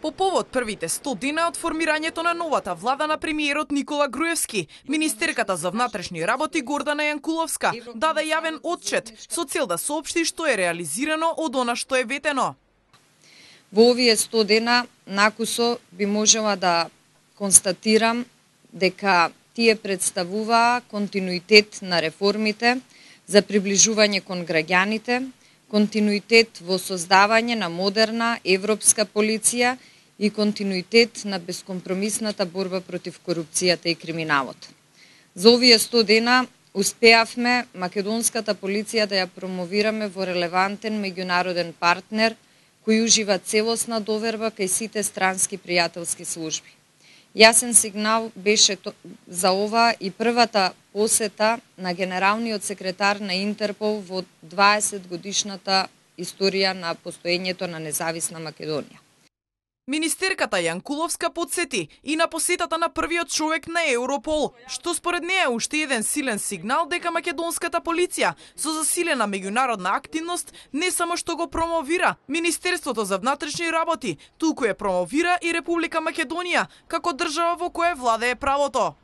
По повод првите 100 дена од формирањето на новата влада на премиерот Никола Груевски, министерката за внатрешни работи Гордана Јанкуловска даде јавен отчет со цел да соопшти што е реализирано од она што е ветено. Во овие 100 дена накусо би можела да констатирам дека тие представуваа континуитет на реформите за приближување кон граѓаните, континуитет во создавање на модерна европска полиција и континуитет на бескомпромисната борба против корупцијата и криминалот. За овие 100 дена успеавме македонската полиција да ја промовираме во релевантен меѓународен партнер кој ужива целосна доверба кај сите странски пријателски служби. Јасен сигнал беше за ова и првата посета на генералниот секретар на Интерпол во 20 годишната историја на постоењето на независна Македонија. Министерката Јанкуловска подсети и на посетата на првиот човек на Европол, што според неја е уште еден силен сигнал дека македонската полиција со засилена меѓународна активност не само што го промовира Министерството за внатрешни работи, туку ја промовира и Република Македонија како држава во која владее правото.